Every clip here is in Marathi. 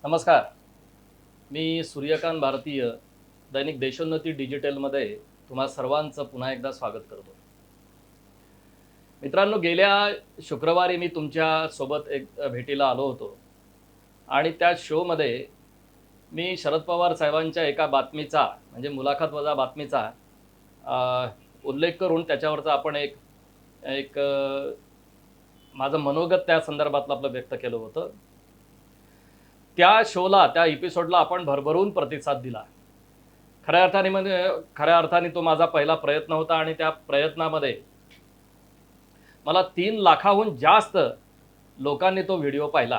नमस्कार. मी सूर्यकांत भारतीय दैनिक देशोन्नती डिजिटलमध्ये तुम्हा सर्वांचं पुन्हा एकदा स्वागत करतो. मित्रांनो, गेल्या शुक्रवारी मी तुमच्या सोबत एक भेटीला आलो होतो आणि त्या शोमध्ये मी शरद पवार साहेबांच्या एका बातमीचा म्हणजे मुलाखत वजा बातमीचा उल्लेख करून त्याच्यावरचा आपण एक एक माझं मनोगत त्या संदर्भातलं आपलं व्यक्त केलं होतं. त्या शोला, त्या एपिसोडला आपण भरभरून प्रतिसाद दिला. खऱ्या अर्थाने तो माझा पहिला प्रयत्न होता आणि त्या प्रयत्नामध्ये मला 3 लाखाहून जास्त लोकांनी तो व्हिडिओ पाहिला.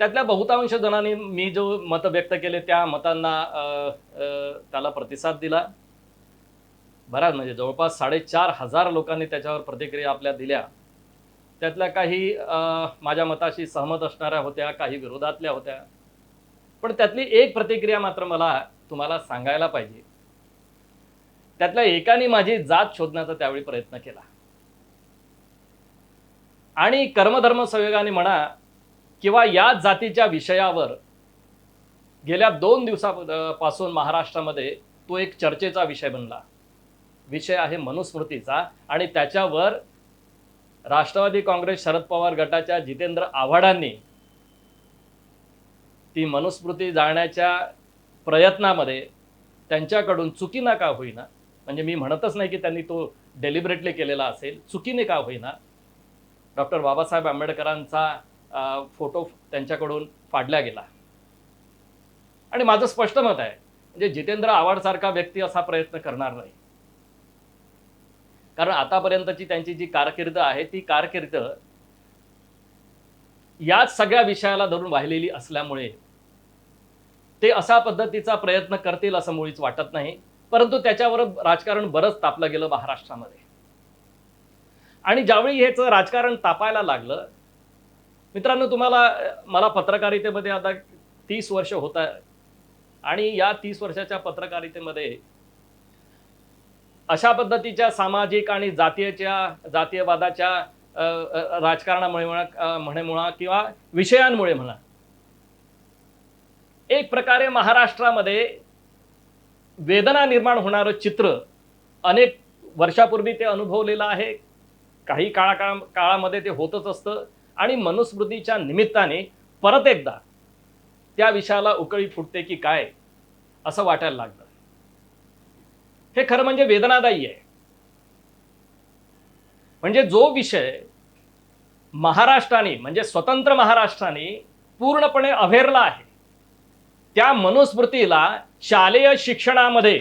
त्यातल्या बहुतांश जणांनी मी जो मत व्यक्त केले त्या मतांना त्याला प्रतिसाद दिला. बराच म्हणजे जवळपास 4,500 लोकांनी त्याच्यावर प्रतिक्रिया आपल्या दिल्या. त्यातल्या काही माझ्या मताशी सहमत असणाऱ्या होत्या, काही विरोधातल्या होत्या. पण त्यातली एक प्रतिक्रिया मात्र मला तुम्हाला सांगायला पाहिजे. त्यातल्या एकाने माझी जात शोधण्याचा त्यावेळी प्रयत्न केला आणि कर्मधर्म संयोगाने म्हणा किंवा या जातीच्या विषयावर गेल्या 2 दिवसापासून महाराष्ट्रामध्ये तो एक चर्चेचा विषय बनला. विषय आहे मनुस्मृतीचा आणि त्याच्यावर राष्ट्रवादी काँग्रेस शरद पवार गटाच्या जितेंद्र आव्हाडांनी ती मनुस्मृती जाळण्याच्या प्रयत्नामध्ये त्यांच्याकडून चुकीने का होईना, म्हणजे मी म्हणतच नाही की त्यांनी तो डेलिबरेटली केलेला असेल, चुकीने का होईना डॉक्टर बाबासाहेब आंबेडकरांचा फोटो त्यांच्याकडून फाडला गेला. आणि माझं स्पष्ट मत आहे, म्हणजे जितेंद्र आव्हाडसारखा व्यक्ती असा प्रयत्न करणार नाही. कारण आतापर्यंतची त्यांची जी कारकीर्द आहे ती कारकीर्द याच सगळ्या विषयाला धरून वाहिलेली असल्यामुळे ते अशा पद्धतीचा प्रयत्न करतील असं मुळीच वाटत नाही. परंतु त्याच्यावर राजकारण बरंच तापलं गेलं महाराष्ट्रामध्ये. आणि ज्यावेळी ह्याचं राजकारण तापायला लागलं, मित्रांनो, मला पत्रकारितेमध्ये आता 30 वर्ष होत आहे आणि या 30 वर्षाच्या पत्रकारितेमध्ये अशा पद्धतीच्या सामाजिक आणि जातीयवादाच्या राजकारणामुळे म्हणा किंवा विषयांमुळे म्हणा, एक प्रकारे महाराष्ट्रामध्ये वेदना निर्माण होणारं चित्र अनेक वर्षापूर्वी ते अनुभवलेलं आहे. काही काळामध्ये ते होतच असतं आणि मनुस्मृतीच्या निमित्ताने परत एकदा त्या विषयाला उकळी फुटते की काय असं वाटायला लागलं. हे खरं म्हणजे वेदनादायी आहे. म्हणजे जो विषय महाराष्ट्राने म्हणजे स्वतंत्र महाराष्ट्राने पूर्णपणे अव्हेरला आहे, त्या मनुस्मृतीला शालेय शिक्षणामध्ये,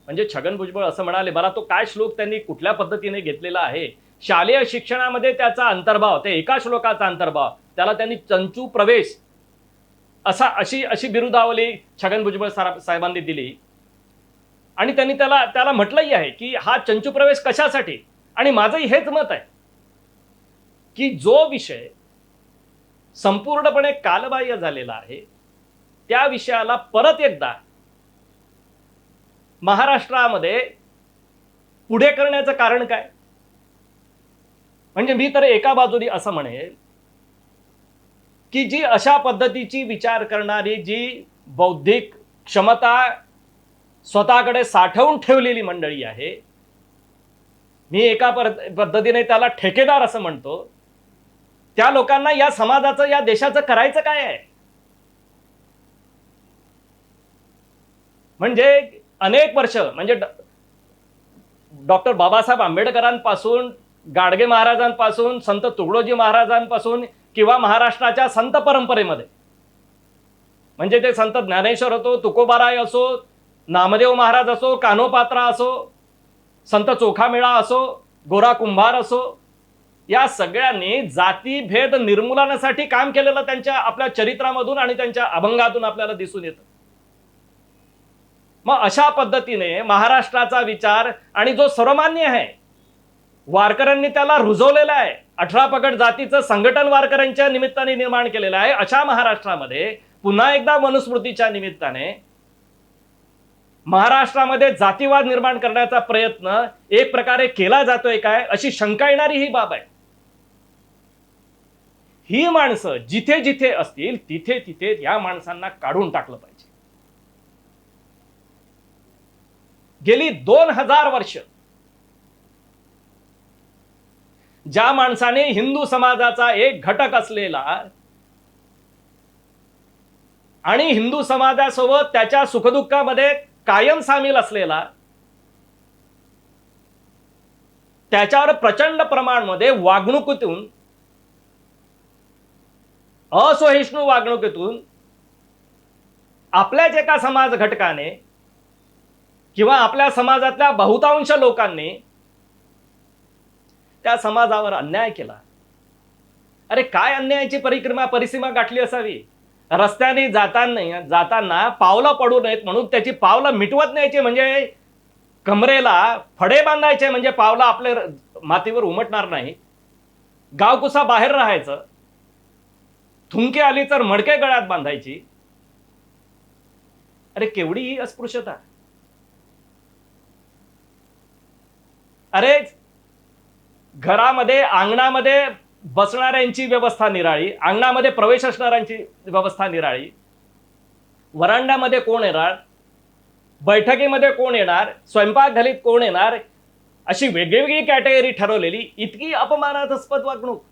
म्हणजे छगन भुजबळ असं म्हणाले, मला तो काय श्लोक त्यांनी कुठल्या पद्धतीने घेतलेला आहे, शालेय शिक्षणामध्ये त्याचा अंतर्भाव, ते एका श्लोकाचा अंतर्भाव, त्याला त्यांनी चंचू प्रवेश अशी बिरुदावली छगन भुजबळ साहेबांनी दिली. आणि त्यांनी त्याला म्हटलंही आहे की हा चंचू प्रवेश कशासाठी. आणि माझंही हेच मत आहे की जो विषय संपूर्णपणे कालबाह्य झालेला आहे त्या विषयाला परत एकदा महाराष्ट्रामध्ये पुढे करण्याचं कारण काय. म्हणजे मी तर एका बाजूने असं म्हणेल की जी अशा पद्धतीची विचार करणारी, जी बौद्धिक क्षमता स्वतःकडे साठवून ठेवलेली मंडळी आहे, मी एका पद्धतीने त्याला ठेकेदार असं म्हणतो, त्या लोकांना या समाजाचं, या देशाचं करायचं काय आहे. म्हणजे अनेक वर्ष, म्हणजे डॉक्टर बाबासाहेब आंबेडकरांपासून, गाडगे महाराजांपासून, संत तुकडोजी महाराजांपासून किंवा महाराष्ट्राच्या संत परंपरेमध्ये, म्हणजे ते संत ज्ञानेश्वर असो, तुकोबाराय असो, नामदेव महाराज असो, कान्होपात्रा असो, संत चोखामेळा असो, गोरा कुंभार असो, या सगळ्यांनी जातीभेद निर्मूलनासाठी काम केलेलं त्यांच्या आपल्या चरित्रामधून आणि त्यांच्या अभंगातून आपल्याला दिसून येतं. मग अशा पद्धतीने महाराष्ट्राचा विचार, आणि जो सर्वमान्य आहे, वारकऱ्यांनी त्याला रुजवलेला आहे, 18 पगड जातीचं संघटन वारकऱ्यांच्या निमित्ताने निर्माण केलेलं आहे. अशा महाराष्ट्रामध्ये पुन्हा एकदा मनुस्मृतीच्या निमित्ताने महाराष्ट्रामध्ये जातीवाद निर्माण करण्याचा प्रयत्न एक प्रकारे केला जातोय काय, अशी शंका येणारी ही बाब आहे. ही माणसं जिथे जिथे असतील तिथे तिथे या माणसांना काढून टाकलं पाहिजे. गेली 2000 वर्ष ज्या माणसाने हिंदू समाजाचा एक घटक असलेला आणि हिंदू समाजासोबत त्याच्या सुखदुःखामध्ये कायम सामील असलेला, त्याच्यावर प्रचंड प्रमाणामध्ये वागणुकीतून, असहिष्णू वागणुकीतून आपल्याच एका समाज घटकाने किंवा आपल्या समाजातल्या बहुतांश लोकांनी त्या समाजावर अन्याय केला. अरे काय अन्यायाची परिसीमा गाठली असावी. रस्त्याने जाताना पावलं पडू नयेत म्हणून त्याची पावलं मिटवत न्यायची, म्हणजे कमरेला फडे बांधायचे म्हणजे पावलं आपले मातीवर उमटणार नाही. गावकुसा बाहेर राहायचं, थुंकी आली तर मडके गळ्यात बांधायची. अरे केवढी ही अस्पृश्यता. अरे घरामध्ये अंगणामध्ये बसणाऱ्यांची व्यवस्था निराळी, अंगणामध्ये प्रवेश असणाऱ्यांची व्यवस्था निराळी, वरांड्यामध्ये कोण येणार, बैठकीमध्ये कोण येणार, स्वयंपाकघरात कोण येणार, अशी वेगवेगळी कॅटेगरी ठरवलेली इतकी अपमानास्पद वागणूक.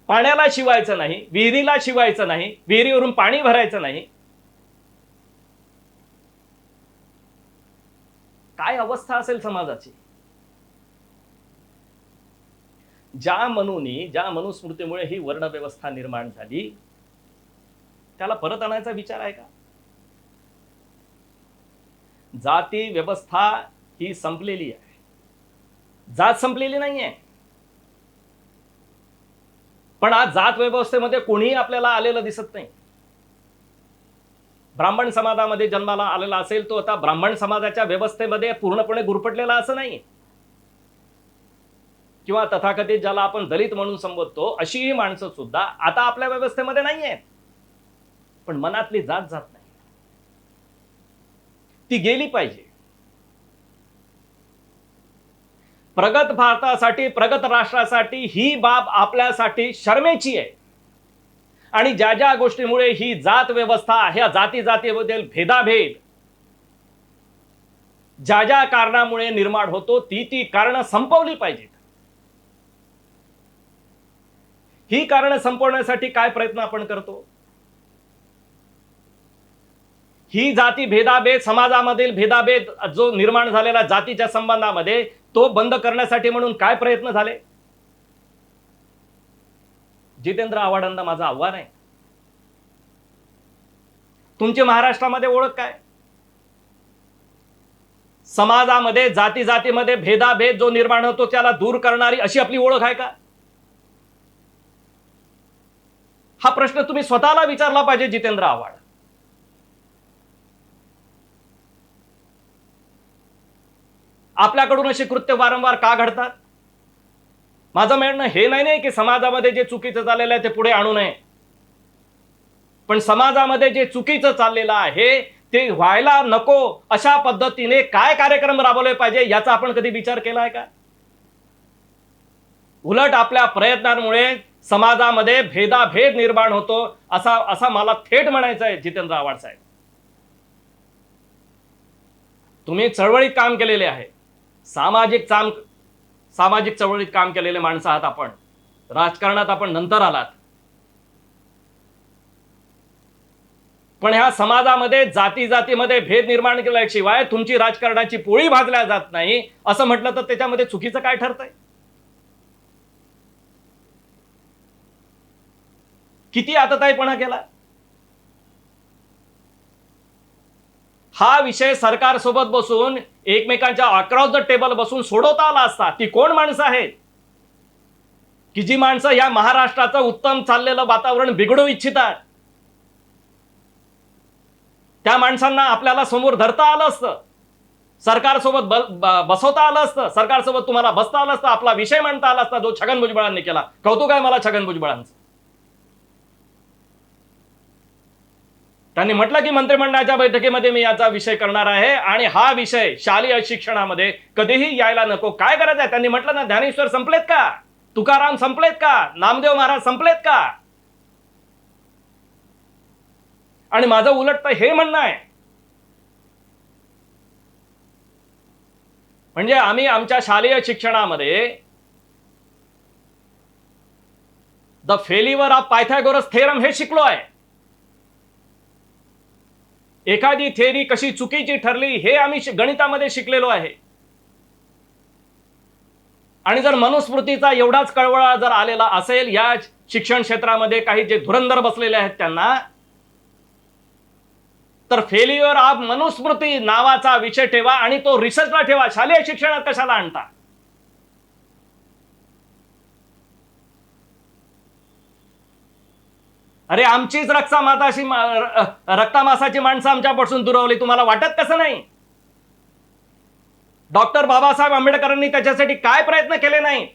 पाण्याला शिवायचं नाही, विहिरीला शिवायचं नाही, विहिरीवरून पाणी भरायचं नाही. काय अवस्था असेल समाजाची. ज्या मनुस्मृतीमुळे ही वर्ण व्यवस्था निर्माण झाली त्याला परत आणायचा विचार आहे का. जाती व्यवस्था ही संपलेली आहे, जात संपलेली नाहीये. पण आज जात व्यवस्थेमध्ये कोणीही आपल्याला आलेलं दिसत नाही. ब्राह्मण समाजामध्ये जन्माला आलेला असेल तो आता ब्राह्मण समाजाच्या व्यवस्थेमध्ये पूर्णपणे गुरफटलेला असं नाही, किंवा तथाकथित ज्याला आपण दलित म्हणून संबोधतो अशी ही माणसं सुद्धा आता आपल्या व्यवस्थेमध्ये नाहीये. पण मनातली जात नाही, ती गेली पाहिजे. प्रगत भारतासाठी, प्रगत राष्ट्रासाठी ही बाब आपल्यासाठी शरमेची आहे. आणि ज्या ज्या गोष्टीमुळे ही जात व्यवस्था, ह्या जातीबद्दल भेदाभेद ज्या ज्या कारणामुळे निर्माण होतो ती कारणं संपवली पाहिजेत. ही कारणं संपवण्यासाठी काय प्रयत्न आपण करतो. ही जाती भेदाभेद, समाजामधील भेदाभेद जो निर्माण झालेला जातीच्या संबंधामध्ये तो बंद करण्यासाठी म्हणून काय प्रयत्न झाले. जितेंद्र आव्हाडांना माझं आव्हान आहे, तुमची महाराष्ट्रामध्ये ओळख काय. समाजामध्ये जातीमध्ये भेदाभेद जो निर्माण होतो त्याला दूर करणारी अशी आपली ओळख आहे का. हा प्रश्न तुम्ही स्वतःला विचारला पाहिजे जितेंद्र आव्हाड. आपल्याकडून अशी कृत्य वारंवार का घडतात. माझं म्हणणं हे नाही की समाजामध्ये जे चुकीचं चाललेलं आहे ते पुढे आणू नये, पण समाजामध्ये जे चुकीचं चाललेलं आहे ते व्हायला नको अशा पद्धतीने काय कार्यक्रम राबवले पाहिजे याचा आपण कधी विचार केला आहे का. उलट आपल्या प्रयत्नांमुळे समाजामध्ये भेदाभेद निर्माण होतो असा मला थेट म्हणायचं आहे. जितेंद्र आव्हाड साहेब, तुम्ही चळवळीत काम केलेले आहे, सामाजिक चळवळीत काम केलेले माणसं आहात आपण. राजकारणात आपण नंतर आलात, पण ह्या समाजामध्ये जातीमध्ये भेद निर्माण केल्याशिवाय तुमची राजकारणाची पोळी भाजल्या जात नाही असं म्हटलं तर त्याच्यामध्ये चुकीचं काय ठरतंय. किती आतताईपणा केला. हा विषय सरकार सोबत बसून एकमेकांच्या अक्रॉस द टेबल बसून सोडवता आला असता. ती कोण माणसं आहेत की जी माणसं या महाराष्ट्राचं उत्तम चाललेलं वातावरण बिघडवू इच्छितात. त्या माणसांना आपल्याला समोर धरता आलं असतं, सरकारसोबत बसवता आलं असतं, सरकारसोबत तुम्हाला बसता आलं असतं, आपला विषय मांडता आला असता जो छगन भुजबळांनी केला. कौतुक आहे मला छगन भुजबळांचं. त्यांनी म्हटलं की मंत्रिमंडळाच्या बैठकीमध्ये मी याचा विषय करणार आहे आणि हा विषय शालेय शिक्षणामध्ये कधीही यायला नको. काय गरज आहे. त्यांनी म्हटलं ना ज्ञानेश्वर संपलेत का. तुकाराम संपलेत का? नामदेव महाराज संपलेत का? आणि माझं उलट तर हे म्हणणं आहे, म्हणजे आम्ही आमच्या शालेय शिक्षणामध्ये the failure of Pythagoras theorem हे शिकलो आहे. एखादी थेअरी कशी चुकीची ठरली हे आम्ही गणितामध्ये शिकलेलो आहे. आणि जर मनुस्मृतीचा एवढाच कळवळा जर आलेला असेल या शिक्षण क्षेत्रामध्ये काही जे धुरंधर बसलेले आहेत त्यांना, तर फेल्युअर ऑफ मनुस्मृती नावाचा विषय ठेवा आणि तो रिसर्चला ठेवा. शालेय शिक्षणात कशाला आणता? अरे आमचीच रक्तामासाची माणसं आमच्यापासून दुरावली, तुम्हाला वाटत कसं नाही? डॉक्टर बाबासाहेब आंबेडकरांनी त्याच्यासाठी काय प्रयत्न केले नाही?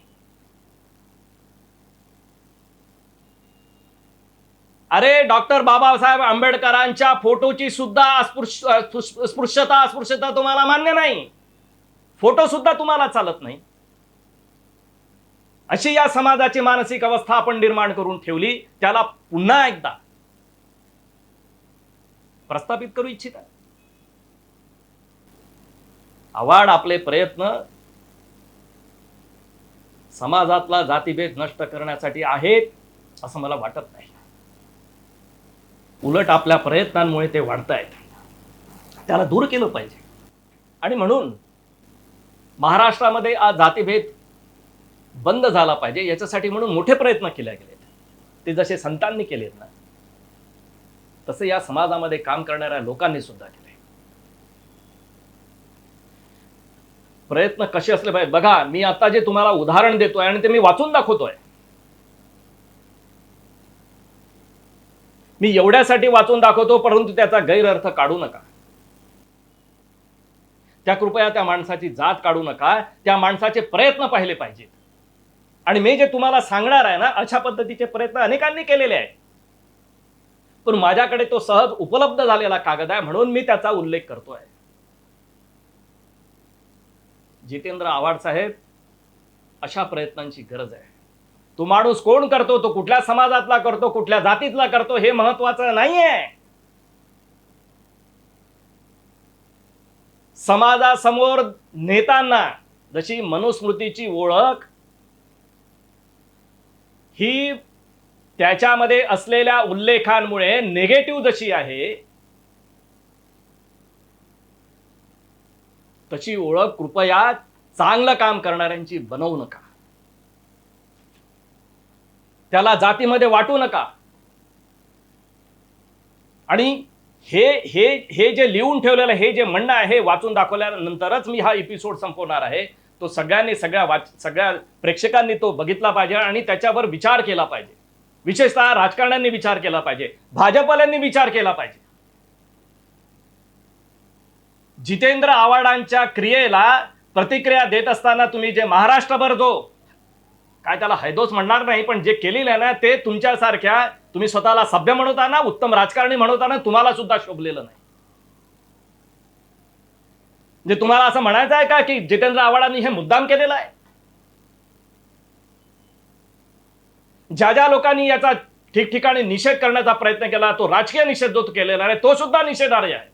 अरे डॉक्टर बाबासाहेब आंबेडकरांच्या फोटोची सुद्धा अस्पृश्यता तुम्हाला मान्य नाही, फोटो सुद्धा तुम्हाला चालत नाही. अशी या समाजाची मानसिक अवस्था आपण निर्माण करून ठेवली. त्याला पुन्हा एकदा प्रस्थापित करू इच्छिता? आवाड आपले प्रयत्न समाजातला जातीभेद नष्ट करण्यासाठी आहेत असं मला वाटत नाही. उलट आपल्या प्रयत्नांमुळे ते वाढतायत. त्याला दूर केलं पाहिजे. आणि म्हणून महाराष्ट्रामध्ये आज जातीभेद बंद झाला पाहिजे याच्यासाठी म्हणून मोठे प्रयत्न केले गेलेत. ते जसे संतांनी केलेत ना, तसे या समाजामध्ये काम करणाऱ्या लोकांनी सुद्धा केले. प्रयत्न कसे असले पाहिजे बघा. मी आता जे तुम्हाला उदाहरण देतोय आणि ते मी वाचून दाखवतोय, मी एवढ्यासाठी वाचून दाखवतो, परंतु त्याचा गैरअर्थ काढू नका. त्या कृपया त्या माणसाची जात काढू नका. त्या माणसाचे प्रयत्न पाहिले पाहिजेत. आणि मी जे तुम्हाला सांगणार आहे ना, अशा पद्धतीचे प्रयत्न अनेकांनी केलेले आहेत. पण माझ्याकडे तो सहज उपलब्ध झालेला कागद आहे म्हणून मी त्याचा उल्लेख करतोय. जितेंद्र आव्हाड साहेब, अशा प्रयत्नांची गरज आहे. तो माणूस कोण करतो, तो कुठल्या समाजातला करतो, कुठल्या जातीतला करतो हे महत्वाचं नाहीये. समाजासमोर नेतांना जशी मनुस्मृतीची ओळख ही त्याच्यामध्ये असलेल्या उल्लेखांमुळे निगेटिव्ह जशी आहे, तशी ओळख कृपया चांगलं काम करणाऱ्यांची बनवू नका. त्याला जातीमध्ये वाटू नका. आणि हे हे हे जे लिहून ठेवलेलं, हे जे म्हणणं आहे, हे वाचून दाखवल्यानंतरच मी हा एपिसोड संपवणार आहे. तो सगळ्यांनी सगळ्या प्रेक्षकांनी तो बघितला पाहिजे आणि त्याच्यावर विचार केला पाहिजे. विशेषतः राजकारण्यांनी विचार केला पाहिजे, भाजपवाल्यांनी विचार केला पाहिजे. जितेंद्र आव्हाडांच्या क्रियेला प्रतिक्रिया देत असताना तुम्ही जे महाराष्ट्रभर जो काय त्याला हैदोस म्हणणार नाही, पण जे केलेलं आहे ना, ते तुमच्यासारख्या तुम्ही स्वतःला सभ्य म्हणवताना, उत्तम राजकारणी म्हणवताना तुम्हाला सुद्धा शोभलेलं नाही. म्हणजे तुम्हाला असं म्हणायचं आहे का की जितेंद्र आव्हाडांनी हे मुद्दाम केलेलं आहे? ज्या ज्या लोकांनी याचा ठिकठिकाणी निषेध करण्याचा प्रयत्न केला, तो राजकीय निषेध जो केलेला आहे तो सुद्धा निषेधार्ह आहे.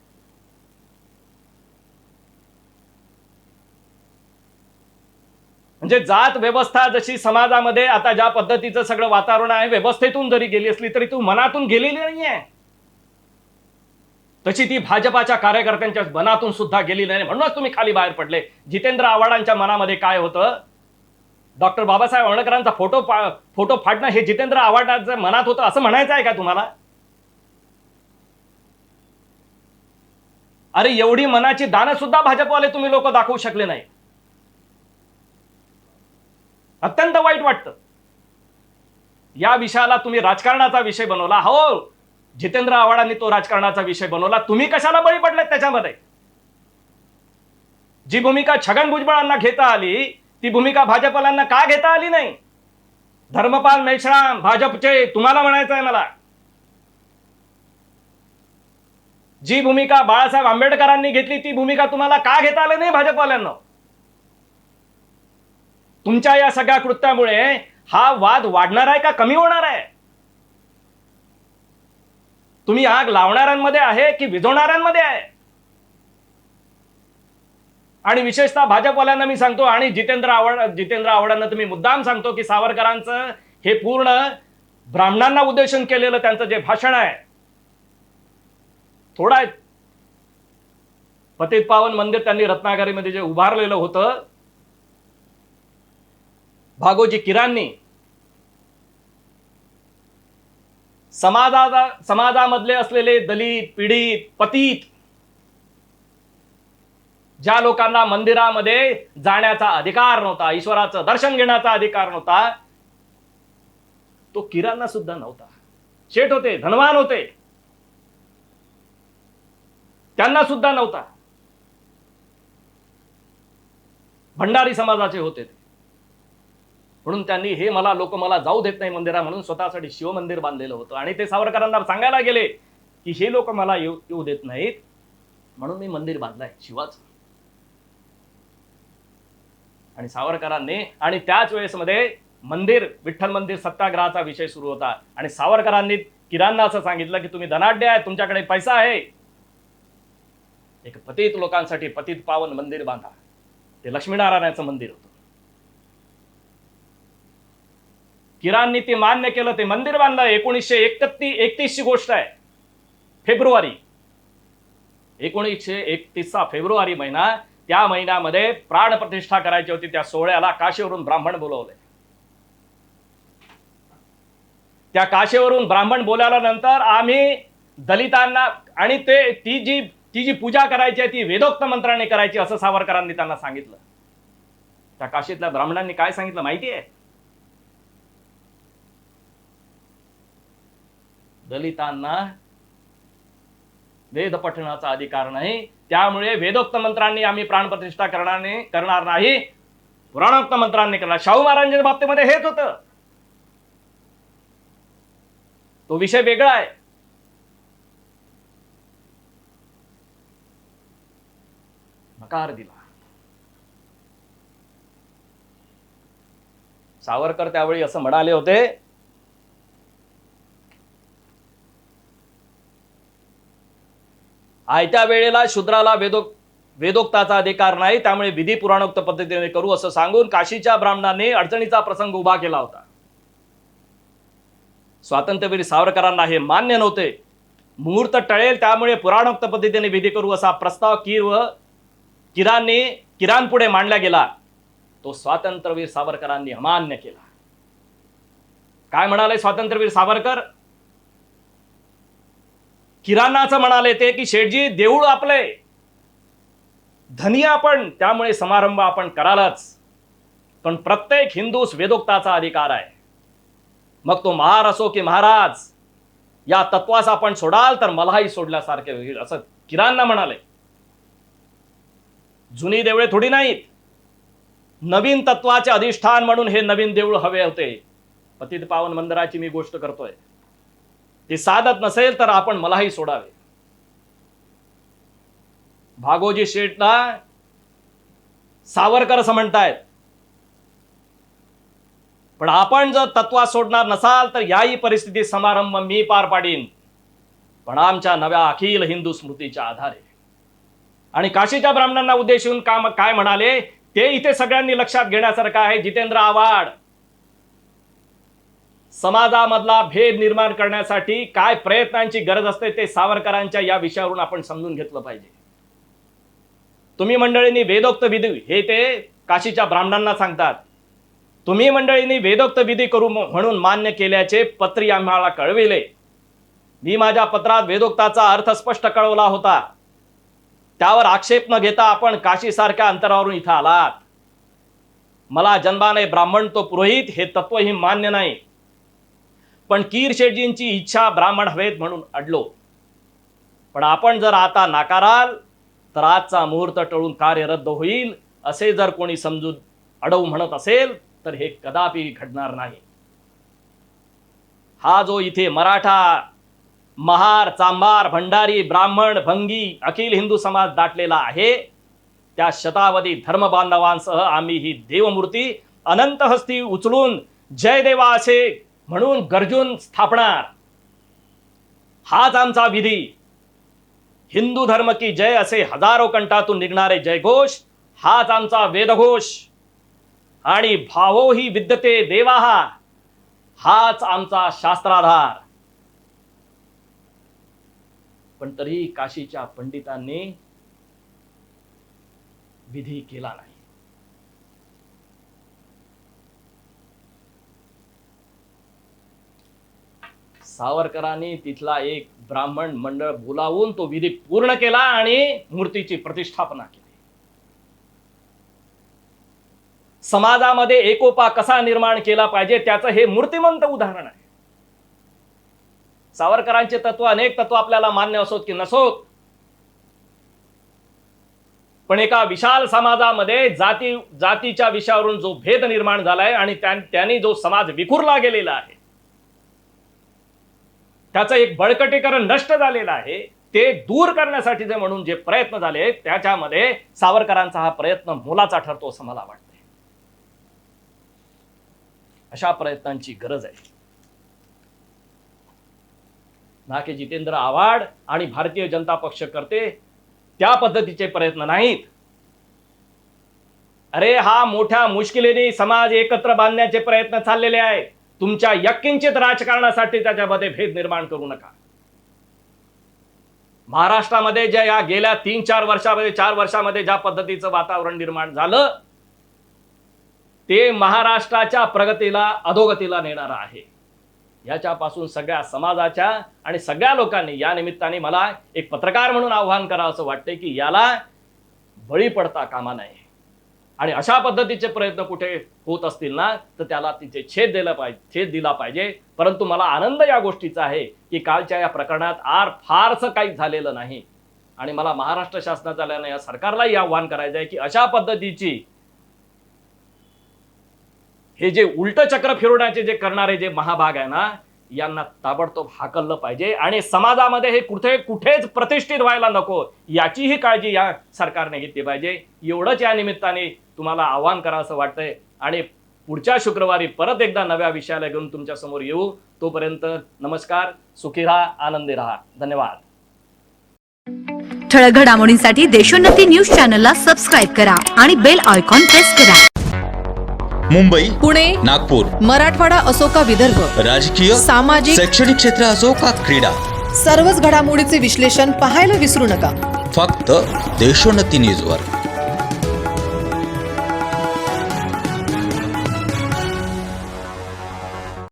म्हणजे जात व्यवस्था जशी समाजामध्ये आता ज्या पद्धतीचं सगळं वातावरण आहे, व्यवस्थेतून जरी गेली असली तरी तू मनातून गेलेली नाहीये. तशी ती भाजपाच्या कार्यकर्त्यांच्या मनातून सुद्धा गेली नाही, म्हणूनच तुम्ही खाली बाहेर पडले. जितेंद्र आव्हाडांच्या मनामध्ये काय होतं? डॉक्टर बाबासाहेब आंबेडकरांचा फोटो फाडणं हे जितेंद्र आव्हाडांच्या मनात होतं असं म्हणायचं आहे का तुम्हाला? अरे एवढी मनाची दानं सुद्धा भाजपवाले तुम्ही लोक दाखवू शकले नाही. अत्यंत वाईट वाटतं. या विषयाला तुम्ही राजकारणाचा विषय बनवला. हो, जितेंद्र आव्हाडांनी तो राजकारणाचा विषय बनवला. तुम्ही कशाला बळी पडलेत त्याच्यामध्ये? जी भूमिका छगन भुजबळांना घेता आली ती भूमिका भाजपवाल्यांना का घेता आली नाही? धर्मपाल मेश्राम भाजपचे, तुम्हाला म्हणायचं आहे मला, जी भूमिका बाळासाहेब आंबेडकरांनी घेतली ती भूमिका तुम्हाला का घेता आली नाही भाजपवाल्यांना? तुमच्या या सगळ्या कृत्यामुळे हा वाद वाढणार आहे का कमी होणार आहे? तुम्ही आग लावणाऱ्यांमध्ये आहे की विझवणाऱ्यांमध्ये आहे? आणि विशेषतः भाजपवाल्यांना मी सांगतो आणि जितेंद्र आव्हाडांना तुम्ही मुद्दाम सांगतो की सावरकरांचं हे पूर्ण ब्राह्मणांना उद्देशून केलेलं त्यांचं जे भाषण आहे, थोडा आहे. पतित पावन मंदिर त्यांनी रत्नागिरीमध्ये जे उभारलेलं होतं, भागोजी किरांनी समाजामधले असलेले दलित, पीडित, पतित ज्या लोकांना मंदिरामध्ये जाण्याचा अधिकार नव्हता, ईश्वराचं दर्शन घेण्याचा अधिकार नव्हता, तो किरांना सुद्धा नव्हता. शेठ होते, धनवान होते, त्यांना सुद्धा नव्हता. भंडारी समाजाचे होते ते. म्हणून त्यांनी हे लोक मला जाऊ देत नाही मंदिरा म्हणून स्वतःसाठी शिवमंदिर बांधलेलं होतं. आणि ते सावरकरांना सांगायला गेले की हे लोक मला येऊ देत नाहीत म्हणून मी मंदिर बांधलंय शिवाचं. आणि सावरकरांनी, आणि त्याच वेळेसमध्ये विठ्ठल मंदिर सत्याग्रहाचा विषय सुरू होता आणि सावरकरांनी किरांना असं सांगितलं की तुम्ही धनाढ्य आहे, तुमच्याकडे पैसा आहे, एक पतित लोकांसाठी पतित पावन मंदिर बांधा. ते लक्ष्मीनारायणाचं मंदिर होतं. किरांनी ते मान्य केलं, ते मंदिर बांधलं. 1931 ची गोष्ट आहे. फेब्रुवारी 1931चा फेब्रुवारी महिना. त्या महिन्यामध्ये प्राण प्रतिष्ठा करायची होती. त्या सोहळ्याला काशीवरून ब्राह्मण बोलवले. त्या काशीवरून ब्राह्मण बोलावल्यानंतर आम्ही दलितांना, आणि ती जी पूजा करायची आहे ती वेदोक्त मंत्राने करायची असं सावरकरांनी त्यांना सांगितलं. त्या काशीतल्या ब्राह्मणांनी काय सांगितलं माहिती आहे? दलितांना वेद पठणाचा अधिकार नाही, त्यामुळे वेदोक्त मंत्रांनी आम्ही प्राणप्रतिष्ठा करणार नाही, पुराणोक्त मंत्रांनी करणार. शाहू महाराजांच्या बाबतीमध्ये हेच होतं. तो विषय वेगळा आहे. नकार दिला. सावरकर त्यावेळी असं म्हणाले होते, आयत्या वेळेला शूद्राला वेदोक्ताचा अधिकार नाही, त्यामुळे विधी पुराणोक्त पद्धतीने करू असं सांगून काशीच्या ब्राह्मणांनी अडचणीचा प्रसंग उभा केला होता. स्वातंत्र्यवीर सावरकरांना हे मान्य नव्हते. मुहूर्त टळेल त्यामुळे पुराणोक्त पद्धतीने विधी करू असा प्रस्ताव किरान पुढे मांडला गेला. तो स्वातंत्र्यवीर सावरकरांनी अमान्य केला. काय म्हणाले स्वातंत्र्यवीर सावरकर? किराणाचं म्हणाले ते की शेठजी, देऊळ आपले, धनी आपण, त्यामुळे समारंभ आपण करालच, पण प्रत्येक हिंदूस वेदोक्ताचा अधिकार आहे. मग तो महार असो की महाराज, या तत्वास आपण सोडाल तर मलाही सोडल्यासारखे होईल असं किराणा म्हणाले. जुनी देवळे थोडी नाहीत, नवीन तत्वाचे अधिष्ठान म्हणून हे नवीन देऊळ हवे होते. पतित पावन मंदिराची मी गोष्ट करतोय. ते साधत नसेल तर आपण मलाही सोडावे. भागोजी शेठला सावरकर असं म्हणतायत, पण आपण जर तत्वा सोडणार नसाल तर याही परिस्थितीत समारंभ मी पार पाडीन, पण आमच्या नव्या अखिल हिंदू स्मृतीच्या आधारे. आणि काशीच्या ब्राह्मणांना उद्देशून काय म्हणाले ते इथे सगळ्यांनी लक्षात घेण्यासारखं आहे. जितेंद्र आव्हाड समाजामधला भेद निर्माण करण्यासाठी काय प्रयत्नांची गरज असते ते सावरकरांच्या या विषयावरून आपण समजून घेतलं पाहिजे. तुम्ही मंडळींनी वेदोक्त विधी, हे ते काशीच्या ब्राह्मणांना सांगतात, तुम्ही मंडळींनी वेदोक्त विधी करू म्हणून मान्य केल्याचे पत्री आम्हाला कळविले. मी माझ्या पत्रात वेदोक्ताचा अर्थ स्पष्ट कळवला होता. त्यावर आक्षेप न घेता आपण काशीसारख्या अंतरावरून इथं आलात. मला जन्माने ब्राह्मण तो पुरोहित हे तत्वही मान्य नाही, पण कीर शेठजींची इच्छा ब्राह्मण हवेत म्हणून अडलो. पण आपण जर आता नाकाराल तर आजचा मुहूर्त टळून कार्य रद्द होईल असे जर कोणी समजून अडवू म्हणत असेल तर हे कदापि घडणार नाही. हा जो इथे मराठा, महार, चांभार, भंडारी, ब्राह्मण, भंगी अखिल हिंदू समाज दाटलेला आहे, त्या शतावधी धर्म बांधवांसह आम्ही ही देवमूर्ती अनंत हस्ती उचलून जय देवा असे म्हणून गर्जून स्थापणार. हाच आमचा विधी. हिंदू धर्म की जय असे हजारो कंठातून निघणारे जयघोष हाच आमचा वेदघोष. आणि भावो ही विद्यते देवाहा हाच आमचा शास्त्राधार. पण तरीही काशीच्या पंडितांनी विधी केला नाही. सावरकरांनी तिथला एक ब्राह्मण मंडळ बोलावून तो विधी पूर्ण केला आणि मूर्तीची प्रतिष्ठापना केली. समाजामध्ये एकोपा कसा निर्माण केला पाहिजे त्याचं हे मूर्तिमंत उदाहरण आहे. सावरकरांचे तत्व, अनेक तत्व आपल्याला मान्य असोत की नसोत, पण एका विशाल समाजामध्ये जातीच्या विषयावरून जो भेद निर्माण झालाय आणि त्यांनी जो समाज विखुरला गेलेला आहे, त्याचं एक बळकटीकरण नष्ट झालेलं आहे, ते दूर करण्यासाठी जे म्हणून जे प्रयत्न झाले त्याच्यामध्ये सावरकरांचा हा प्रयत्न मोलाचा ठरतो असं मला वाटतंय. अशा प्रयत्नांची गरज आहे. ना की जितेंद्र आव्हाड आणि भारतीय जनता पक्ष करते त्या पद्धतीचे प्रयत्न नाहीत. अरे हा मोठ्या मुश्किलीने समाज एकत्र बांधण्याचे प्रयत्न चाललेले आहेत. तुमच्या यत्किंचित राजकारणासाठी त्याच्यामध्ये भेद निर्माण करू नका. महाराष्ट्रामध्ये ज्या या गेल्या 3-4 वर्षामध्ये 4 वर्षामध्ये ज्या पद्धतीचं वातावरण निर्माण झालं ते महाराष्ट्राच्या प्रगतीला अधोगतीला नेणारं आहे. याच्यापासून सगळ्या समाजाच्या आणि सगळ्या लोकांनी या निमित्ताने मला एक पत्रकार म्हणून आव्हान करावं असं वाटतंय की याला बळी पडता कामा नये. आणि अशा पद्धतीचे प्रयत्न कुठे होत असतील ना तर त्याला तिचे छेद दिला पाहिजे. परंतु मला आनंद या गोष्टीचा आहे की कालच्या या प्रकरणात फारसं काही झालेलं नाही. आणि मला महाराष्ट्र शासनाच्या या सरकारलाही आव्हान करायचं आहे की अशा पद्धतीची हे जे उलट चक्र फिरवण्याचे जे करणारे जे महाभाग आहे ना यांना ताबडतोब हाकललं पाहिजे. आणि समाजामध्ये हे कुठेच प्रतिष्ठित व्हायला नको याचीही काळजी या सरकारने घेतली पाहिजे. एवढंच या निमित्ताने तुम्हाला आव्हान करावं असं वाटतंय. आणि पुढच्या शुक्रवारी परत एकदा नव्या विषयाला घेऊन तुमच्या समोर येऊ. तोपर्यंत नमस्कार, सुखी राहा, आनंदी राहा. धन्यवाद. ठळक घडामोडींसाठी देशोन्नती न्यूज चॅनलला सबस्क्राईब करा आणि बेल आयकॉन प्रेस करा. मुंबई, पुणे, नागपूर, मराठवाडा असो का विदर्भ, राजकीय, सामाजिक, शैक्षणिक क्षेत्र असो का क्रीडा, सर्वच घडामोडीचे विश्लेषण पाहायला विसरू नका. फक्त देशोन्नती न्यूजवर.